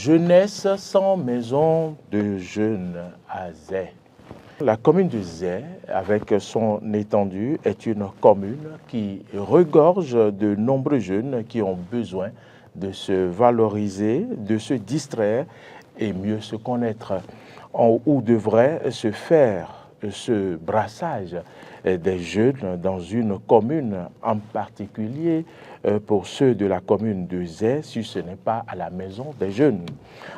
Jeunesse sans maison de jeunes à Zé. La commune de Zé, avec son étendue, est une commune qui regorge de nombreux jeunes qui ont besoin de se valoriser, de se distraire et mieux se connaître. Où devrait se faire ce brassage des jeunes dans une commune, en particulier pour ceux de la commune de Zé, si ce n'est pas à la maison des jeunes.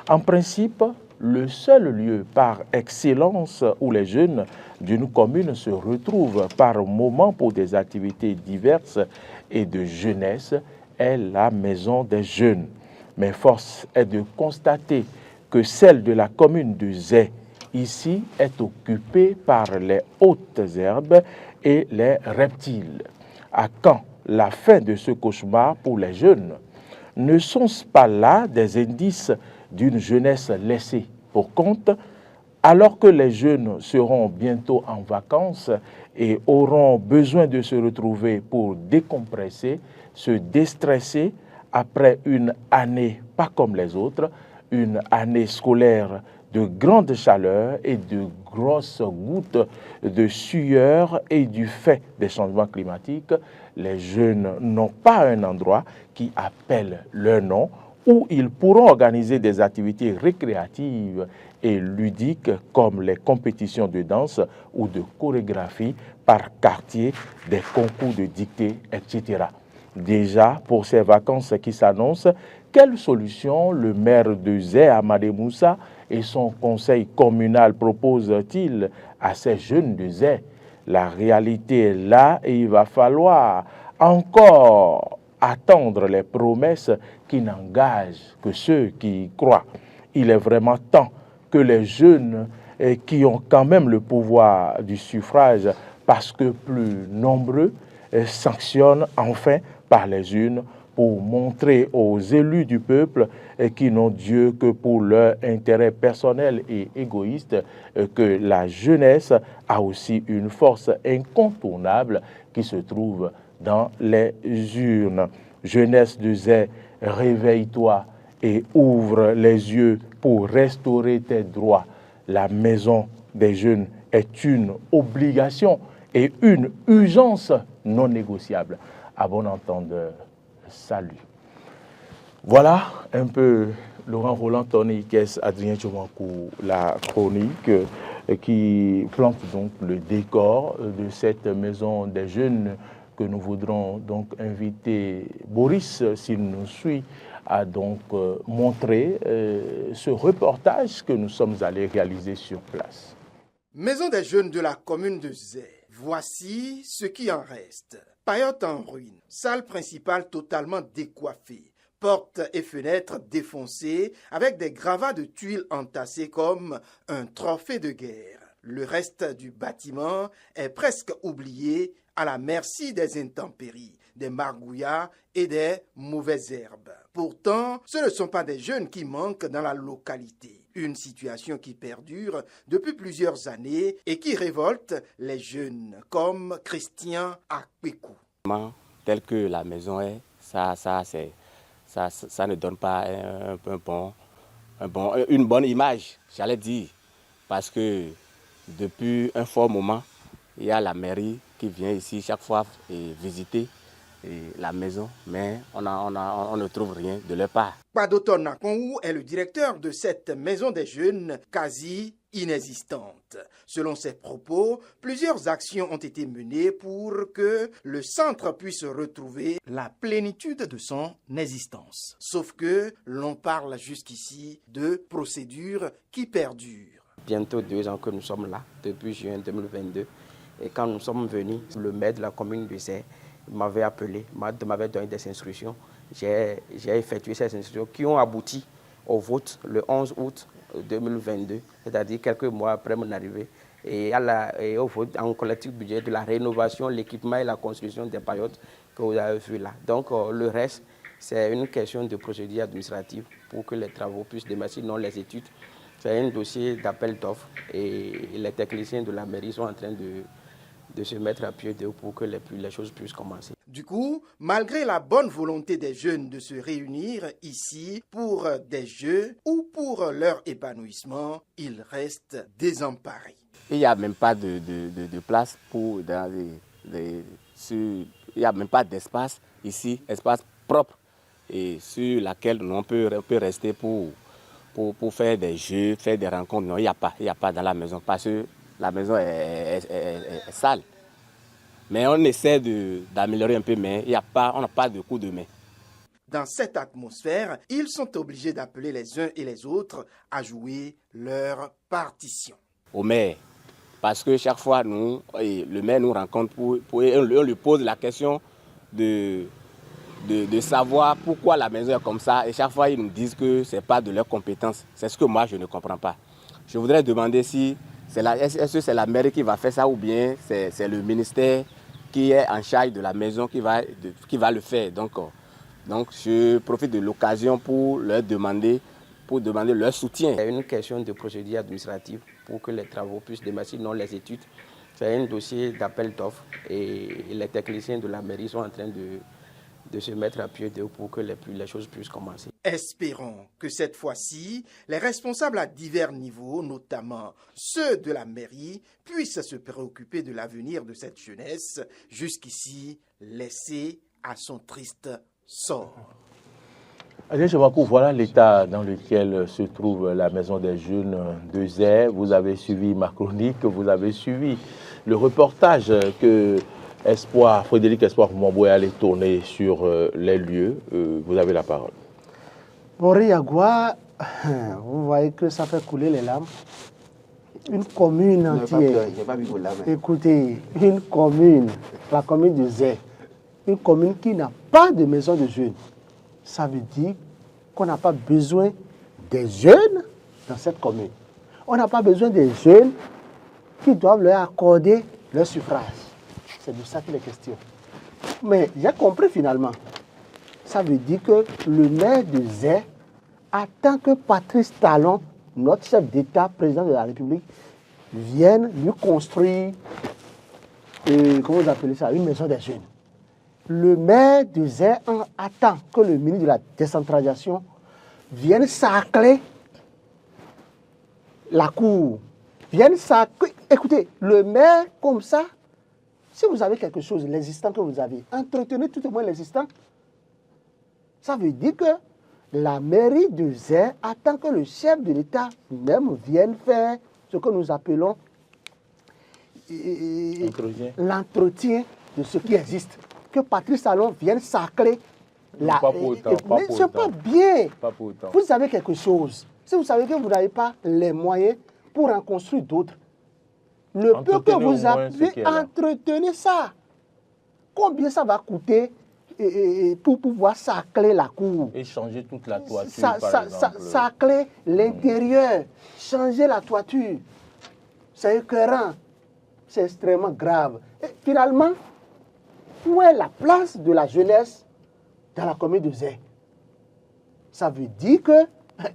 En principe, le seul lieu par excellence où les jeunes d'une commune se retrouvent par moment pour des activités diverses et de jeunesse est la maison des jeunes. Mais force est de constater que celle de la commune de Zé ici est occupée par les hautes herbes et les reptiles. À quand la fin de ce cauchemar pour les jeunes? Ne sont-ce pas là des indices d'une jeunesse laissée pour compte, alors que les jeunes seront bientôt en vacances et auront besoin de se retrouver pour décompresser, se déstresser après une année pas comme les autres, une année scolaire de grande chaleur et de grosses gouttes de sueur et du fait des changements climatiques, les jeunes n'ont pas un endroit qui appelle leur nom où ils pourront organiser des activités récréatives et ludiques comme les compétitions de danse ou de chorégraphie par quartier, des concours de dictée, etc. Déjà, pour ces vacances qui s'annoncent, quelle solution le maire de Zé, Amadé Moussa, et son conseil communal proposent-ils à ces jeunes de Zé? La réalité est là et il va falloir encore attendre les promesses qui n'engagent que ceux qui y croient. Il est vraiment temps que les jeunes qui ont quand même le pouvoir du suffrage, parce que plus nombreux, sanctionnent enfin par les urnes pour montrer aux élus du peuple qui n'ont Dieu que pour leur intérêt personnel et égoïste que la jeunesse a aussi une force incontournable qui se trouve dans les urnes. Jeunesse de Zé, réveille-toi et ouvre les yeux pour restaurer tes droits. La maison des jeunes est une obligation et une urgence non négociable. À bon entendeur, salut. Voilà un peu Laurent Roland, Tony Kess, Adrien Tchomankou, la chronique qui plante donc le décor de cette maison des jeunes que nous voudrons donc inviter Boris, s'il nous suit, à donc montrer ce reportage que nous sommes allés réaliser sur place. Maison des jeunes de la commune de Zé. Voici ce qui en reste. Paillote en ruine, salle principale totalement décoiffée, portes et fenêtres défoncées avec des gravats de tuiles entassées comme un trophée de guerre. Le reste du bâtiment est presque oublié à la merci des intempéries, des margouillards et des mauvaises herbes. Pourtant, ce ne sont pas des jeunes qui manquent dans la localité. Une situation qui perdure depuis plusieurs années et qui révolte les jeunes comme Christian Akpekou. Tel que la maison est, ça ne donne pas une bonne image, j'allais dire. Parce que depuis un fort moment, il y a la mairie qui vient ici chaque fois visiter la maison, mais on ne trouve rien de leur part. Padoton Nakonwu est le directeur de cette maison des jeunes quasi inexistante. Selon ses propos, plusieurs actions ont été menées pour que le centre puisse retrouver la plénitude de son existence. Sauf que l'on parle jusqu'ici de procédures qui perdurent. Bientôt 2 ans que nous sommes là, depuis juin 2022. Et quand nous sommes venus, le maire de la commune de Zé m'avait appelé, m'avait donné des instructions. J'ai effectué ces instructions qui ont abouti au vote le 11 août 2022, c'est-à-dire quelques mois après mon arrivée, et au vote en collectif budget de la rénovation, l'équipement et la construction des paillotes que vous avez vu là. Donc le reste, c'est une question de procédure administrative pour que les travaux puissent démarrer, sinon les études. C'est un dossier d'appel d'offres et les techniciens de la mairie sont en train de se mettre à pied d'œuvre pour que les choses puissent commencer. Du coup, malgré la bonne volonté des jeunes de se réunir ici pour des jeux ou pour leur épanouissement, ils restent désemparés. Il n'y a même pas de place pour il n'y a même pas d'espace ici, espace propre et sur laquelle on peut rester pour faire des jeux, faire des rencontres. Non, il n'y a pas dans la maison parce que la maison est sale. Mais on essaie d'améliorer un peu, mais on n'a pas de coup de main. Dans cette atmosphère, ils sont obligés d'appeler les uns et les autres à jouer leur partition. Au maire, parce que chaque fois, le maire nous rencontre on lui pose la question de savoir pourquoi la maison est comme ça. Et chaque fois, ils nous disent que ce n'est pas de leur compétence. C'est ce que moi, je ne comprends pas. Je voudrais demander si est-ce que c'est la mairie qui va faire ça ou bien c'est le ministère qui est en charge de la maison qui va le faire. Donc, je profite de l'occasion pour demander leur soutien. Il y a une question de procédure administrative pour que les travaux puissent démarrer, sinon les études. C'est un dossier d'appel d'offres et les techniciens de la mairie sont en train de se mettre à pied d'eux pour que les choses puissent commencer. Espérons que cette fois-ci, les responsables à divers niveaux, notamment ceux de la mairie, puissent se préoccuper de l'avenir de cette jeunesse, jusqu'ici laissée à son triste sort. Allez, je vois voilà l'état dans lequel se trouve la Maison des Jeunes de Zé. Vous avez suivi ma chronique, vous avez suivi le reportage que Frédéric Espoir Momboué allait tourner sur les lieux. Vous avez la parole. Bori Yagua, vous voyez que ça fait couler les larmes. Une commune entière. Écoutez, une commune, la commune de Zé, une commune qui n'a pas de maison de jeunes. Ça veut dire qu'on n'a pas besoin des jeunes dans cette commune. On n'a pas besoin des jeunes qui doivent leur accorder leur suffrage. C'est de ça qu'il est question. Mais j'ai compris finalement. Ça veut dire que le maire de Zé attend que Patrice Talon, notre chef d'État, président de la République, vienne lui construire, comment vous appelez ça, une maison des jeunes. Le maire de Zé attend que le ministre de la décentralisation vienne sacler la cour. Vienne sacler. Écoutez, le maire comme ça, si vous avez quelque chose, l'existant que vous avez, entretenez tout au moins l'existant. Ça veut dire que la mairie de Zé attend que le chef de l'État même vienne faire ce que nous appelons l'entretien de ce qui existe. Que Patrice Talon vienne sacler la... Pas pour autant, mais ce n'est pas bien. Pas pour autant. Vous avez quelque chose. Si vous savez que vous n'avez pas les moyens pour en construire d'autres, le peu que vous avez, entretenez ça. Combien ça va coûter pour pouvoir sacler la cour? Et changer toute la toiture, par exemple. Sacler l'intérieur, changer la toiture. C'est écœurant. C'est extrêmement grave. Et finalement, où est la place de la jeunesse dans la commune de Zé? Ça veut dire que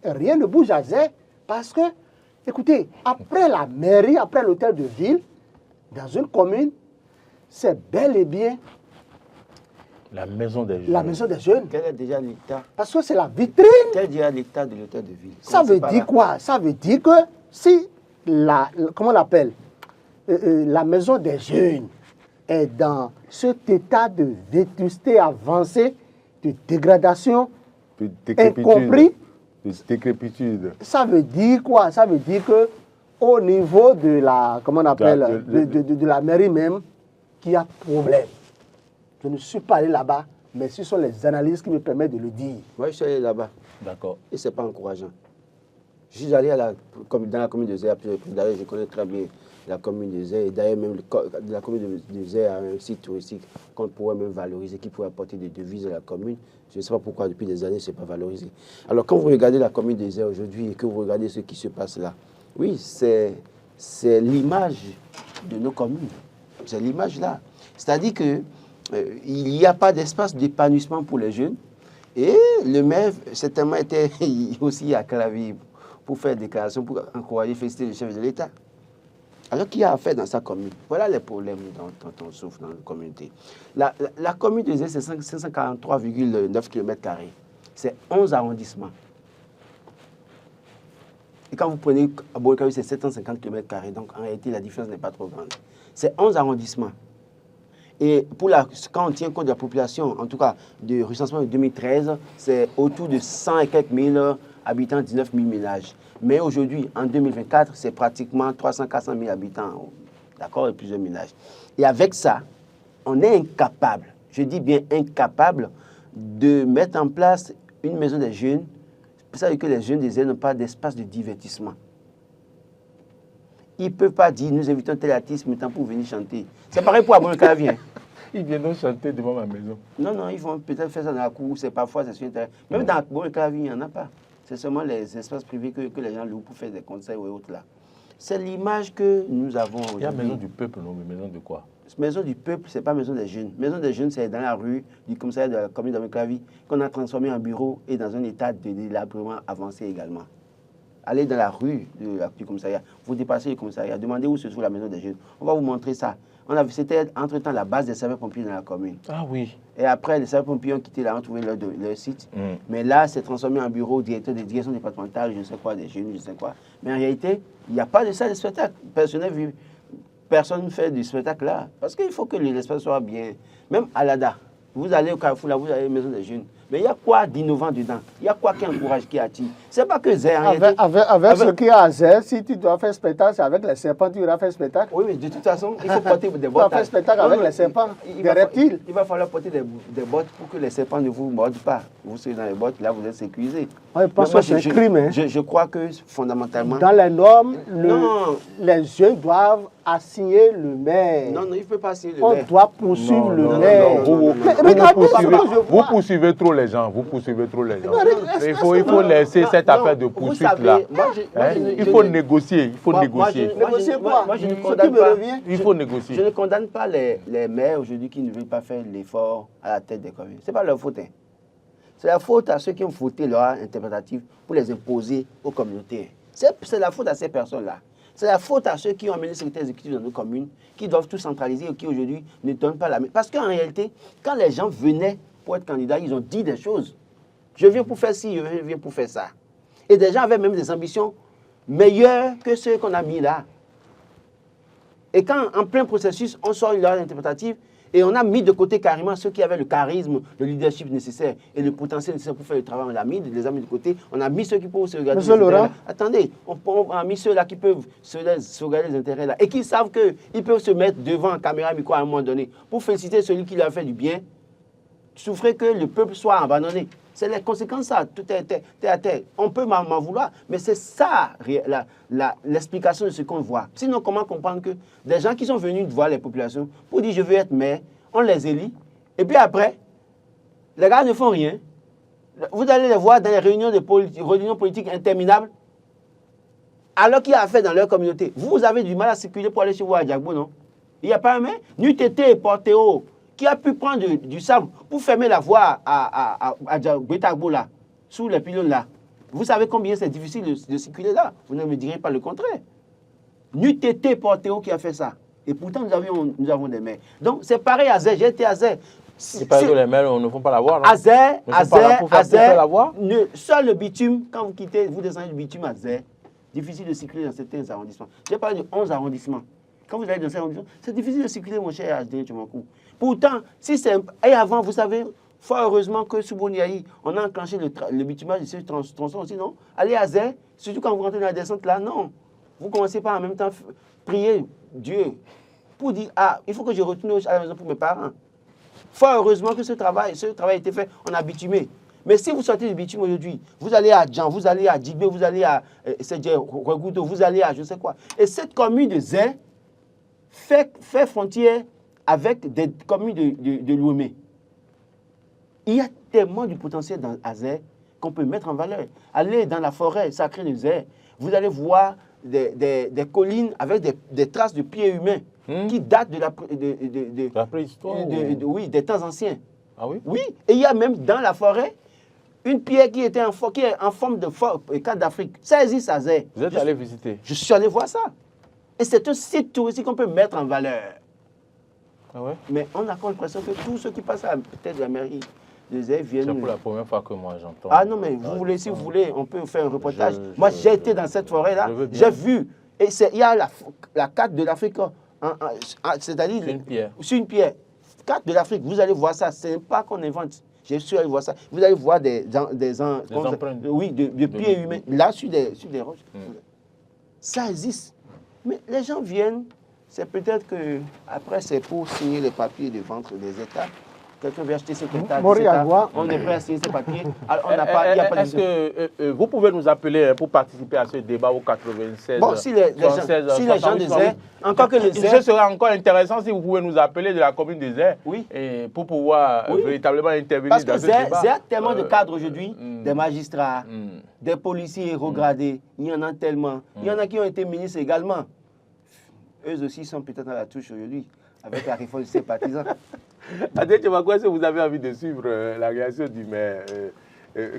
rien ne bouge à Zé parce que, écoutez, après la mairie, après l'hôtel de ville, dans une commune, c'est bel et bien la maison des jeunes. La maison des jeunes. Quel est déjà l'état? Parce que c'est la vitrine. Quel est déjà l'état de l'hôtel de ville? Ça veut dire quoi? Ça veut dire que si comment on l'appelle, la maison des jeunes est dans cet état de vétusté avancé, de dégradation, incompris, de décrépitude. Ça veut dire quoi? Ça veut dire que au niveau de la, comment on appelle, de la mairie même, qu'il y a problème. Je ne suis pas allé là-bas, mais ce sont les analyses qui me permettent de le dire. Moi, je suis allé là-bas. D'accord. Et ce n'est pas encourageant. Je suis allé dans la commune de Zé. D'ailleurs, je connais très bien la commune de Zé. Et d'ailleurs, même la commune de Zé a un site touristique qu'on pourrait même valoriser, qui pourrait apporter des devises à la commune. Je ne sais pas pourquoi, depuis des années, ce n'est pas valorisé. Alors, quand vous regardez la commune de Zé aujourd'hui et que vous regardez ce qui se passe là, oui, c'est l'image de nos communes. C'est l'image là. C'est-à-dire que il n'y a pas d'espace d'épanouissement pour les jeunes. Et le maire, certainement, était aussi à Clavier pour faire des déclarations, pour encourager, féliciter le chef de l'État. Alors qu'il y a à faire dans sa commune. Voilà les problèmes dont on souffre dans la communauté. La commune de Zé, c'est 543,9 km². C'est 11 arrondissements. Et quand vous prenez à Bourg-Kavi, c'est 750 km². Donc en réalité, la différence n'est pas trop grande. C'est 11 arrondissements. Et quand on tient compte de la population, en tout cas du recensement de 2013, c'est autour de 100 et quelques mille habitants, 19 000 ménages. Mais aujourd'hui, en 2024, c'est pratiquement 300-400 000 habitants, d'accord, et plusieurs ménages. Et avec ça, on est incapable, je dis bien incapable, de mettre en place une maison des jeunes. C'est ça que les jeunes des îles n'ont pas d'espace de divertissement. Ils ne peuvent pas dire, nous invitons tel artiste, maintenant pour venir chanter. C'est pareil pour Abonkavi. Ils viennent chanter devant ma maison. Non, ils vont peut-être faire ça dans la cour, parfois c'est sur Internet. Même dans Abonkavi, il n'y en a pas. C'est seulement les espaces privés que les gens louent pour faire des concerts ou autres là. C'est l'image que nous avons aujourd'hui. Il y a maison du peuple, non, mais maison de quoi? Maison du peuple, ce n'est pas maison des jeunes. Maison des jeunes, c'est dans la rue du commissariat de la commune d'Abonkavi qu'on a transformé en bureau et dans un état de délabrement avancé également. Allez dans la rue du commissariat, vous dépassez le commissariat, demandez où se trouve la maison des jeunes. On va vous montrer ça. C'était entre-temps la base des sapeurs-pompiers dans la commune. Ah oui. Et après, les sapeurs-pompiers ont quitté là, ont trouvé leur site. Mais là, c'est transformé en bureau, directeur de direction départementale, je ne sais quoi, des jeunes, je ne sais quoi. Mais en réalité, il n'y a pas de salle de spectacle. Personne ne fait du spectacle là. Parce qu'il faut que l'espace soit bien. Même à l'ADA, vous allez au Carrefour, là, vous allez à la maison des jeunes. Mais il y a quoi d'innovant dedans? Il y a quoi qui encourage, qui attire? C'est pas que Zé. Avec ce qu'il y a à Zé, si tu dois faire spectacle, c'est avec les serpents, tu iras faire spectacle. Oui, mais de toute façon, il faut porter des bottes. Tu vas faire spectacle avec les serpents, des reptiles. Il va falloir porter des bottes pour que les serpents ne vous mordent pas. Vous serez dans les bottes, là, vous êtes sécurisé. Oui, parce que c'est un crime. Hein. Je crois que fondamentalement. Dans les normes, les jeunes doivent assigner le maire. Non, il ne peut pas assigner le maire. On doit poursuivre le maire. Vous poursuivez trop les gens. Vous poursuivez trop les gens. Il faut laisser cette affaire de poursuite-là. Il faut négocier. Il faut négocier. Négocier quoi? Moi, je ne condamne pas. Il faut négocier. Je ne condamne pas les maires aujourd'hui qui ne veulent pas faire l'effort à la tête des communes. Ce n'est pas leur faute. Hein. C'est la faute à ceux qui ont voté leur interprétative pour les imposer aux communautés. C'est la faute à ces personnes-là. C'est la faute à ceux qui ont amené le secrétaire exécutif dans nos communes, qui doivent tout centraliser et qui aujourd'hui ne donnent pas la main. Parce qu'en réalité, quand les gens venaient pour être candidats, ils ont dit des choses. Je viens pour faire ci, je viens pour faire ça. Et des gens avaient même des ambitions meilleures que ceux qu'on a mis là. Et quand, en plein processus, on sort leur interprétative et on a mis de côté carrément ceux qui avaient le charisme, le leadership nécessaire et le potentiel nécessaire pour faire le travail, on les a mis de côté. On a mis ceux qui peuvent se regarder les intérêts là. Attendez, on a mis ceux-là qui peuvent se regarder les intérêts là et qui savent qu'ils peuvent se mettre devant la caméra micro à un moment donné pour féliciter celui qui leur a fait du bien, souffrir que le peuple soit abandonné. C'est les conséquences, ça, tout est à terre. On peut m'en vouloir, mais c'est ça l'explication de ce qu'on voit. Sinon, comment comprendre que des gens qui sont venus voir les populations pour dire je veux être maire, on les élit, et puis après, les gars ne font rien. Vous allez les voir dans les réunions politiques interminables, alors qu'il y a affaire dans leur communauté. Vous avez du mal à circuler pour aller chez vous à Djagbo, non? Il n'y a pas un maire? Nutété et Portéo, qui a pu prendre du sable pour fermer la voie à Djagbo là, sous les pylônes là. Vous savez combien c'est difficile de circuler là? Vous ne me direz pas le contraire. Nutété Portéo qui a fait ça. Et pourtant, nous avons des maires. Donc, c'est pareil à Zé. J'ai été à Zé. C'est pareil que les maires ne font pas la voie, non? À Zé, la voie. Seul le bitume, quand vous quittez, vous descendez du bitume à Zé, difficile de circuler dans certains arrondissements. J'ai parlé de 11 arrondissements. Quand vous allez dans ces arrondissements, c'est difficile de circuler, mon cher Adrien Tchomakou. Pourtant, si c'est... Et avant, vous savez, fort heureusement que sous Boniaï, on a enclenché le bitumage de ce tronçon aussi, non? Allez à Zé, surtout quand vous rentrez dans la descente là, non. Vous commencez pas en même temps prier Dieu pour dire, ah, il faut que je retourne à la maison pour mes parents. Fort heureusement que ce travail a été fait, on a bitumé. Mais si vous sortez du bitume aujourd'hui, vous allez à Djan, vous allez à Djibé, vous allez à Regoudo, vous allez à je ne sais quoi. Et cette commune de Zé fait frontière avec des communes de Lomé. Il y a tellement du potentiel à Zé qu'on peut mettre en valeur. Allez dans la forêt sacrée de Zé, vous allez voir des collines avec des traces de pieds humains qui datent de la préhistoire. Oui, des temps anciens. Ah oui? Oui, et il y a même dans la forêt une pierre qui est en forme de cadre d'Afrique. Ça existe à Zé. Vous êtes allé visiter? Je suis allé voir ça. Et c'est un site touristique qu'on peut mettre en valeur. Ah ouais? Mais on a l'impression que tous ceux qui passent à la tête de la mairie de Zé viennent... C'est pour la première fois que moi j'entends. Ah non, mais vous voulez, si vous voulez, on peut faire un reportage. Moi, j'ai été dans cette forêt-là, j'ai vu. Et il y a la carte de l'Afrique, c'est-à-dire... C'est une pierre. C'est une pierre. Carte de l'Afrique, vous allez voir ça. Ce n'est pas qu'on invente. Je suis allé voir ça. Vous allez voir des empreintes. Oui, de pieds humains. Là, sur des roches. Ça existe. Mais les gens viennent, c'est peut-être que après c'est pour signer les papiers de vente des États. Quelqu'un veut acheter cet État, on est prêt à signer ces papiers. Alors, on n'a pas, y a pas de... Est-ce que vous pouvez nous appeler pour participer à ce débat au 96? Bon, si les gens disaient, encore que les ce serait encore intéressant si vous pouvez nous appeler de la commune de Zé, oui, et pour pouvoir véritablement intervenir parce dans que ce débat. Zé a tellement de cadres aujourd'hui, des magistrats, des policiers regradés, il y en a tellement. Il y en a qui ont été ministres également. Eux aussi sont peut-être à la touche aujourd'hui, avec la réforme de ses partisans. Adé Tchoumakou, est-ce que vous avez envie de suivre la réaction du maire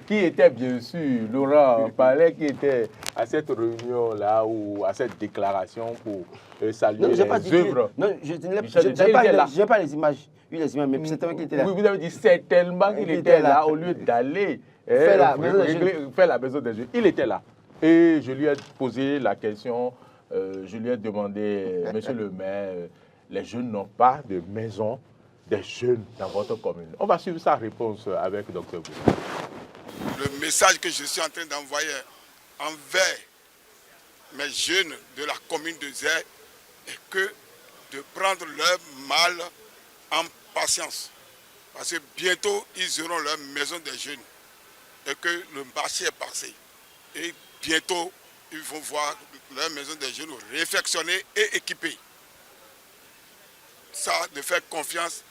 qui était bien sûr Laurent Palais, qui était à cette réunion-là ou à cette déclaration pour saluer les œuvres? Non, je n'ai pas les images. Mais certainement qu'il était là. Oui, vous avez dit certainement qu'il était là au lieu d'aller faire la maison des jeunes. Il était là. Et je lui ai posé la question, je lui ai demandé, monsieur le maire, les jeunes n'ont pas de maison des jeunes dans votre commune. On va suivre sa réponse avec Dr. Bouba. Le message que je suis en train d'envoyer envers mes jeunes de la commune de Zé est que de prendre leur mal en patience. Parce que bientôt, ils auront leur maison des jeunes et que le marché est passé. Et bientôt, ils vont voir leur maison des jeunes réfectionnée et équipée. Ça, de faire confiance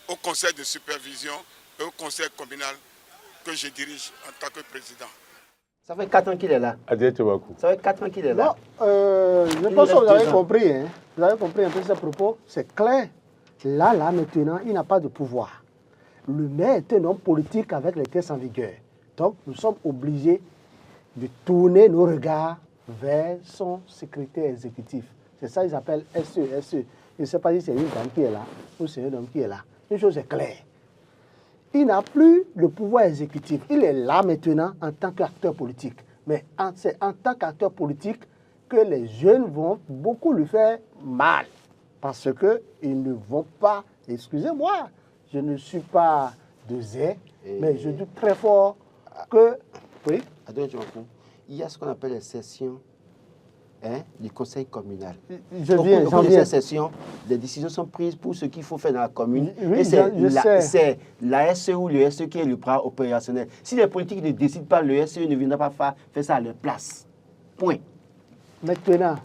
au conseil de supervision et au conseil communal que je dirige en tant que président. Ça fait 4 ans qu'il est là. Adé Tchoumakou. Ça fait 4 ans qu'il est là. Je pense que vous avez compris. Hein. Vous avez compris un peu ce propos. C'est clair. Là, maintenant, il n'a pas de pouvoir. Le maire est un homme politique avec les tests en vigueur. Donc, nous sommes obligés de tourner nos regards vers son secrétaire exécutif. C'est ça qu'ils appellent SE. Je ne sais pas si c'est une dame qui est là ou c'est un homme qui est là. Une chose est claire. Il n'a plus le pouvoir exécutif. Il est là maintenant en tant qu'acteur politique. Mais c'est en tant qu'acteur politique que les jeunes vont beaucoup lui faire mal. Parce qu'ils ne vont pas, excusez-moi, je ne suis pas de Zé, mais je dis très fort que... Oui. Il y a ce qu'on appelle les sessions du conseil communal. J'en viens. Ces sessions, les décisions sont prises pour ce qu'il faut faire dans la commune. Oui, et c'est la SE ou le SE qui est le bras opérationnel. Si les politiques ne décident pas, le SE ne viendra pas faire ça à leur place. Point. Maintenant,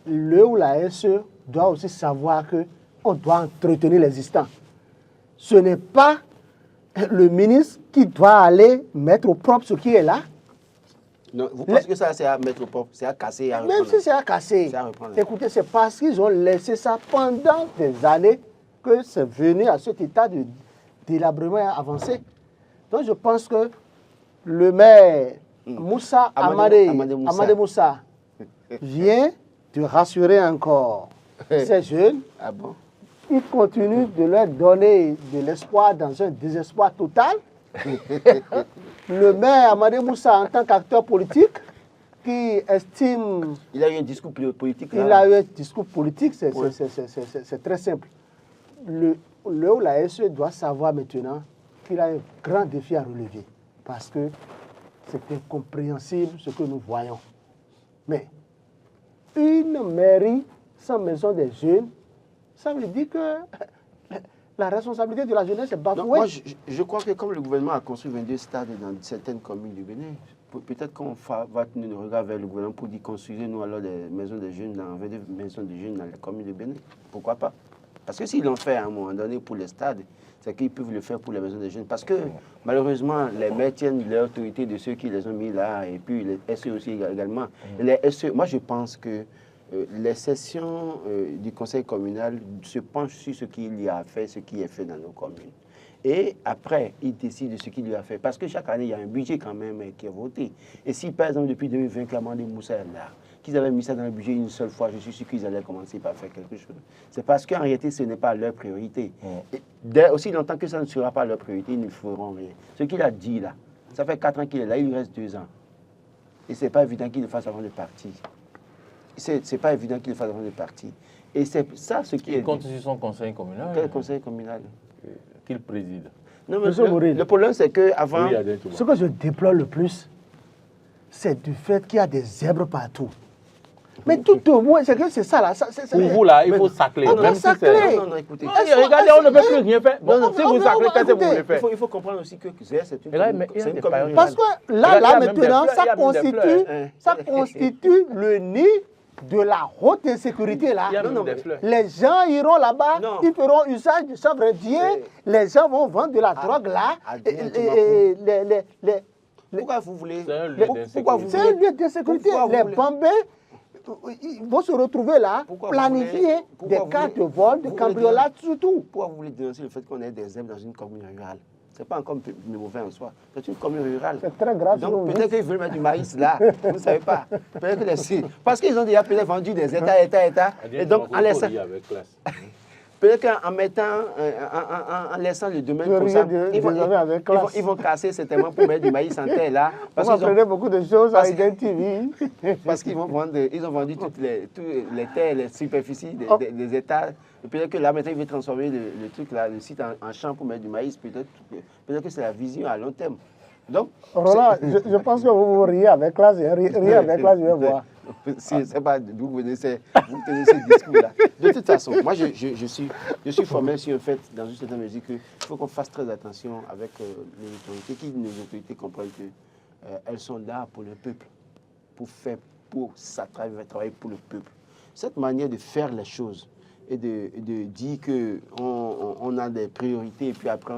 le ou la SE doit aussi savoir qu'on doit entretenir l'existant. Ce n'est pas le ministre qui doit aller mettre au propre ce qui est là. Non, vous pensez que ça, c'est à mettre au propre, c'est à casser et à reprendre? Même si c'est à casser. Écoutez, c'est parce qu'ils ont laissé ça pendant des années que c'est venu à cet état de délabrement avancé. Donc je pense que le maire Moussa Amadé Moussa vient de rassurer encore ces jeunes. Ah bon? Il continue de leur donner de l'espoir dans un désespoir total. Le maire Amadé Moussa, en tant qu'acteur politique, qui estime... Il a eu un discours politique. Il a eu un discours politique, c'est très simple. Le ou la SE doit savoir maintenant qu'il a un grand défi à relever. Parce que c'est incompréhensible ce que nous voyons. Mais une mairie sans maison des jeunes, ça veut dire que la responsabilité de la jeunesse est bafouée. Moi, je crois que comme le gouvernement a construit 22 stades dans certaines communes du Bénin, peut-être qu'on va tenir le regard vers le gouvernement pour dire construisez-nous alors des maisons de jeunes, 22 maisons de jeunes dans les communes du Bénin. Pourquoi pas? Parce que s'ils l'ont fait à un moment donné pour les stades, c'est qu'ils peuvent le faire pour les maisons de jeunes. Parce que malheureusement, les maires tiennent l'autorité de ceux qui les ont mis là, et puis les SE aussi également. Les SE, moi je pense que les sessions du conseil communal se penchent sur ce qu'il y a à faire, ce qui est fait dans nos communes. Et après, ils décident de ce qu'il y a fait. Parce que chaque année, il y a un budget quand même qui est voté. Et si, par exemple, depuis 2020, Amadé Moussa est là, qu'ils avaient mis ça dans le budget une seule fois, je suis sûr qu'ils allaient commencer par faire quelque chose. C'est parce qu'en réalité, ce n'est pas leur priorité. Et aussi longtemps que ça ne sera pas leur priorité, ils ne feront rien. Ce qu'il a dit là, ça fait 4 ans qu'il est là, il lui reste 2 ans. Et ce n'est pas évident qu'il le fasse avant de partir. C'est pas évident qu'il le fasse avant de partir. Et c'est ça ce qui est... Il compte sur son conseil communal. Quel conseil communal? Qu'il préside. Non, mais le problème, c'est qu'avant... Ce que je déplore le plus, c'est du fait qu'il y a des zèbres partout. Mais tout au moins, c'est ça là. Pour vous là, il faut sacler. On doit sacler. Non, écoutez. Regardez, on ne peut plus rien faire. Bon, si vous saclez, qu'est-ce que vous voulez faire? Il faut comprendre aussi que ZER, c'est une commune. Parce que là maintenant, ça constitue le nid de la haute insécurité là. Les gens iront là-bas, ils feront usage du chanvre indien, les gens vont vendre de la drogue là. Pourquoi vous voulez... C'est un lieu d'insécurité. Les Bambais vont se retrouver là, planifier des cas de vol, de cambriolage, surtout. Pourquoi vous voulez dénoncer le fait qu'on ait des zèbres dans une commune rurale? Ce n'est pas encore mauvais en soi. C'est une commune rurale. C'est très grave. Donc peut-être qu'ils veulent mettre du maïs là. Vous ne savez pas. Parce qu'ils ont déjà peut-être vendu des États. Et donc en laissant... Peut-être qu'en mettant, en laissant le domaine comme ça, ils vont casser certainement pour mettre du maïs en terre là. Parce qu'ils ont beaucoup de choses à identifier. Parce qu'ils ont vendu toutes les terres, les superficies des États. Peut-être que là maintenant ils veulent transformer le truc là, le site en champ pour mettre du maïs. Peut-être que c'est la vision à long terme. Donc, Roland, je pense que vous riez avec classe, riez avec classe, je vais voir. C'est pas d'où vous tenez ces discours-là. De toute façon, moi je suis formé sur le fait, dans une certaine mesure, qu'il faut qu'on fasse très attention avec les autorités, les autorités comprennent qu'elles sont là pour le peuple, pour travailler pour le peuple. Cette manière de faire les choses et de dire qu'on a des priorités et puis après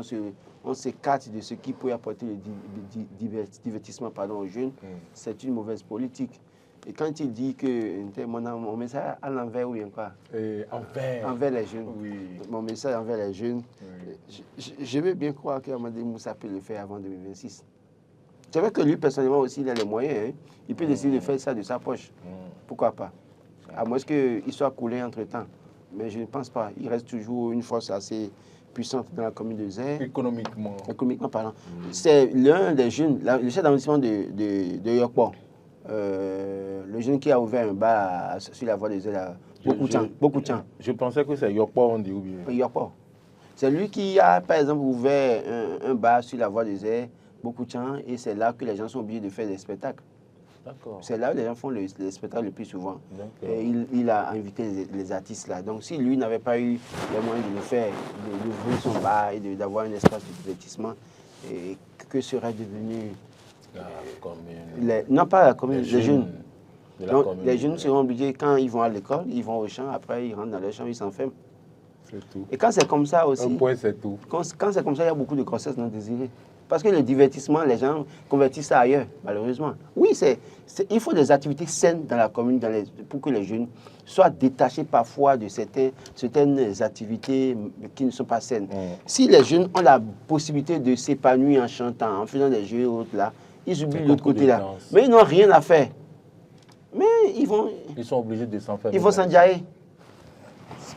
on s'écarte de ce qui peut apporter le divertissement aux jeunes, c'est une mauvaise politique. Et quand il dit que mon message à l'envers ou bien quoi? Envers les jeunes. Oui. Mon message envers les jeunes. Oui. Je veux bien croire qu'Amadé Moussa peut le faire avant 2026. C'est vrai que lui, personnellement aussi, il a les moyens. Hein. Il peut décider de faire ça de sa poche. Pourquoi pas? À moins qu'il soit coulé entre-temps. Mais je ne pense pas. Il reste toujours une force assez puissante dans la commune de ZER. Économiquement parlant. C'est l'un des jeunes, le chef d'arrondissement de Yokpo. Le jeune qui a ouvert un bar sur la voie de ZER, beaucoup de temps. Je pensais que c'est Yokpo, on dit ou bien? Yokpo. C'est lui qui a, par exemple, ouvert un bar sur la voie de ZER, beaucoup de temps, et c'est là que les gens sont obligés de faire des spectacles. C'est là où les gens font les spectacles le plus souvent. Et il a invité les artistes là. Donc si lui n'avait pas eu les moyens de le faire, d'ouvrir son bar et d'avoir un espace de divertissement, que serait devenu non pas la commune, les jeunes. Donc, les jeunes seront obligés, quand ils vont à l'école, ils vont au champ, après ils rentrent dans leur champ, ils s'enferment. C'est tout. Et quand c'est comme ça aussi, un point, c'est tout. Quand c'est comme ça, il y a beaucoup de grossesses non désirées. Parce que le divertissement, les gens convertissent ça ailleurs, malheureusement. Oui, il faut des activités saines dans la commune pour que les jeunes soient détachés parfois de certaines activités qui ne sont pas saines. Si les jeunes ont la possibilité de s'épanouir en chantant, en faisant des jeux et autres là, ils oublient l'autre côté là. Mais ils n'ont rien à faire. Mais ils sont obligés de s'en faire. Ils vont s'enjailler.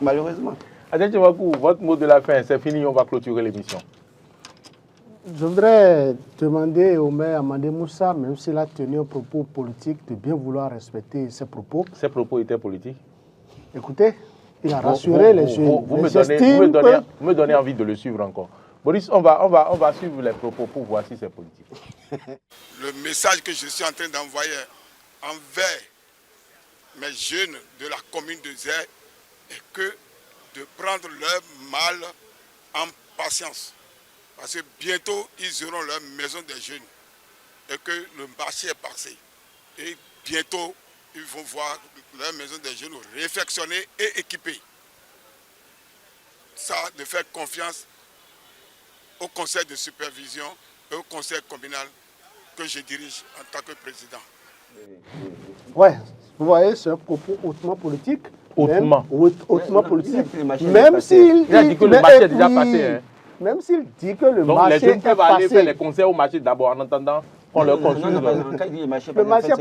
Malheureusement. Adel Tchewakou, votre mot de la fin, c'est fini, on va clôturer l'émission. Je voudrais demander au maire Amadé Moussa, même s'il a tenu un propos politique, de bien vouloir respecter ses propos. Ses propos étaient politiques? Écoutez, il a rassuré les jeunes. Vous me donnez envie de le suivre encore. Boris, on va suivre les propos pour voir si c'est politique. Le message que je suis en train d'envoyer envers mes jeunes de la commune de ZER est que de prendre leur mal en patience. Parce que bientôt, ils auront leur maison des jeunes et que le marché est passé. Et bientôt, ils vont voir leur maison des jeunes réfectionnée et équipée. Ça, de faire confiance au conseil de supervision et au conseil communal que je dirige en tant que président. Ouais, vous voyez, c'est un propos hautement politique. Hautement politique. Même s'il a dit que le marché est déjà passé. Même s'il dit que le donc marché les jeunes peuvent aller passé. faire les concerts au marché d'abord en attendant qu'on leur construise. Le marché passé,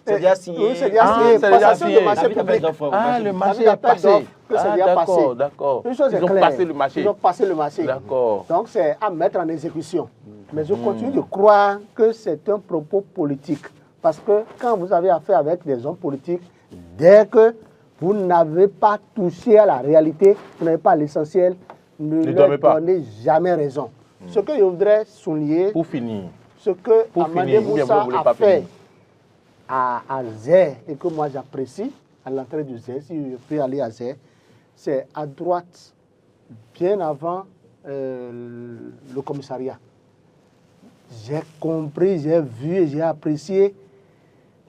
c'est déjà signé. C'est déjà signé. C'est déjà signé. Le marché est passé. D'accord. Une chose est Ils ont claire. passé le marché. Ils ont passé le marché. D'accord. Donc c'est à mettre en exécution. Mais je continue de croire que c'est un propos politique. Parce que quand vous avez affaire avec des hommes politiques, dès que vous n'avez pas touché à la réalité, vous n'avez pas l'essentiel, ne leur donnez jamais raison. Ce que je voudrais souligner, pour finir, ce que Amadé Moussa a fait à Zé et que moi j'apprécie, à l'entrée du Zé, si je peux aller à Zé, c'est à droite, bien avant le commissariat. J'ai compris, j'ai vu et j'ai apprécié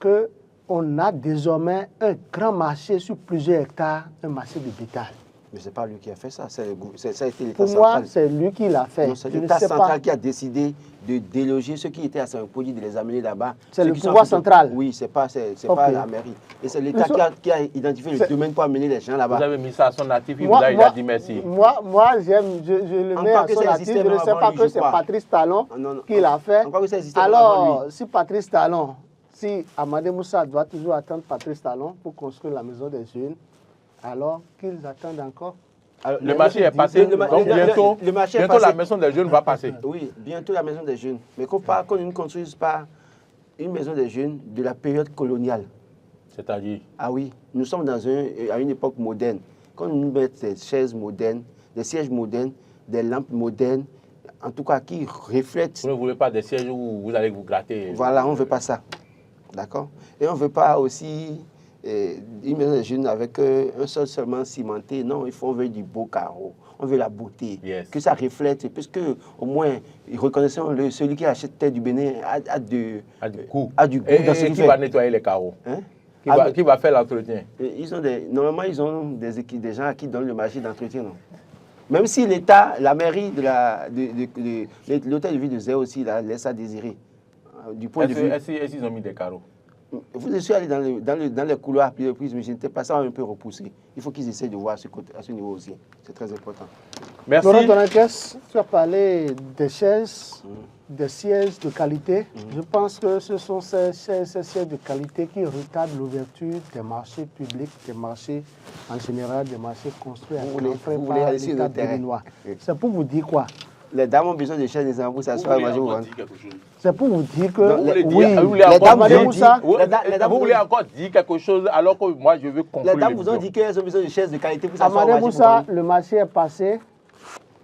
qu'on a désormais un grand marché sur plusieurs hectares, un marché de bétail. Mais ce n'est pas lui qui a fait ça, ça a été l'État Pour central. moi, c'est lui qui l'a fait. C'est l'État central qui a décidé de déloger ceux qui étaient à Saint-Poli, de les amener là-bas. C'est le pouvoir central. Oui, ce n'est pas la mairie. Et c'est l'État qui a identifié le domaine pour amener les gens là-bas. Vous avez mis ça à son actif, il a dit merci. Moi je le mets à son actif, je ne sais pas que c'est Patrice Talon qui l'a fait. Alors, si Patrice Talon, si Amadé Moussa doit toujours attendre Patrice Talon pour construire la maison des jeunes, alors qu'ils attendent encore. Alors, le marché est passé, donc bientôt la maison des jeunes va passer. Oui, bientôt la maison des jeunes. Mais qu'on ne construise pas une maison des jeunes de la période coloniale. C'est-à-dire? Ah oui, nous sommes à une époque moderne. Quand nous mettons des chaises modernes, des sièges modernes, des lampes modernes, en tout cas qui reflètent... Vous ne voulez pas des sièges où vous allez vous gratter? Voilà, on ne veut pas ça. D'accord? Et on ne veut pas aussi... une maison des jeunes avec un sol seulement cimenté. Non, on veut du beau carreau. On veut la beauté. Yes. Que ça reflète. Puisque, au moins, reconnaissons-le, celui qui achète terre du Bénin a du goût dans ce qu'il fait. Qui va nettoyer les carreaux? Hein? Qui va faire l'entretien? Normalement, ils ont des gens qui donnent le marché d'entretien. Même si l'État, la mairie de l'hôtel de ville de Zé aussi laisse à désirer. Du point de vue. Est-ce qu'ils ont mis des carreaux? Vous êtes allé dans les couloirs plusieurs reprises, mais je n'étais pas ça un peu repoussé. Il faut qu'ils essaient de voir à ce niveau aussi. C'est très important. Merci. Laurent Tonakès, tu as parlé des chaises, des sièges de qualité. Je pense que ce sont ces sièges de qualité qui retardent l'ouverture des marchés publics, des marchés en général, des marchés construits à l'entrée par l'État béninois. C'est pour vous dire quoi? Les dames ont besoin de chaises des embouts, ça soit manger ou c'est pour vous dire que vous voulez encore dire quelque chose alors que moi je veux conclure. Les dames vous ont dit qu'elles ont besoin de chaises de qualité pour s'asseoir. Amadé Moussa, le marché est passé.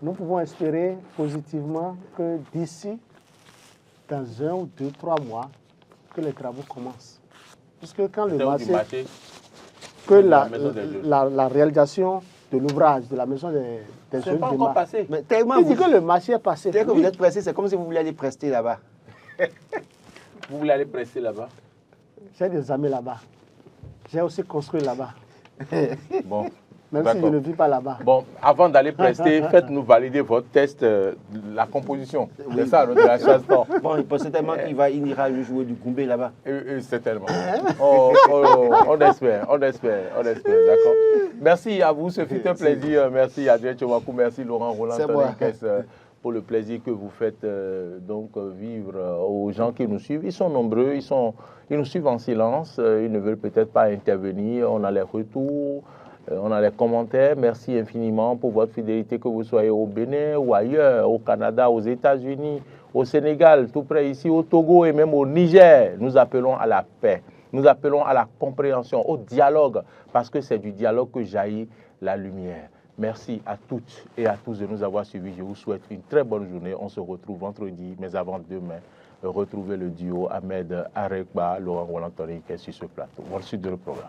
Nous pouvons espérer positivement que d'ici, dans 1 ou 2, 3 mois, que les travaux commencent. Puisque quand le marché, que la réalisation de l'ouvrage de la maison des jeunes pas encore passé. Mais tellement vous dites que le marché est passé. Dès que vous êtes pressé, c'est comme si vous voulez aller prester là-bas. Vous voulez aller prester là-bas? J'ai des amis là-bas. J'ai aussi construit là-bas. Bon. Même si je ne vis pas là-bas. Bon, avant d'aller prester, faites-nous valider votre test, la composition. Oui. C'est ça, de la chasse-temps. Bon, il pense tellement qu'il ira jouer du Goumbé là-bas. Certainement. On espère, d'accord. Merci à vous, ce fut un plaisir. Merci Adrien Tchomakou, merci Laurent Roland Tonakès pour le plaisir que vous faites vivre aux gens qui nous suivent. Ils sont nombreux, ils nous suivent en silence, ils ne veulent peut-être pas intervenir, on a les retours. On a les commentaires. Merci infiniment pour votre fidélité, que vous soyez au Bénin ou ailleurs, au Canada, aux États-Unis, au Sénégal, tout près ici, au Togo et même au Niger. Nous appelons à la paix, nous appelons à la compréhension, au dialogue, parce que c'est du dialogue que jaillit la lumière. Merci à toutes et à tous de nous avoir suivis. Je vous souhaite une très bonne journée. On se retrouve vendredi, mais avant demain, retrouvez le duo Ahmed Arekba, Laurent Roland Tonakès sur ce plateau. Voici le programme.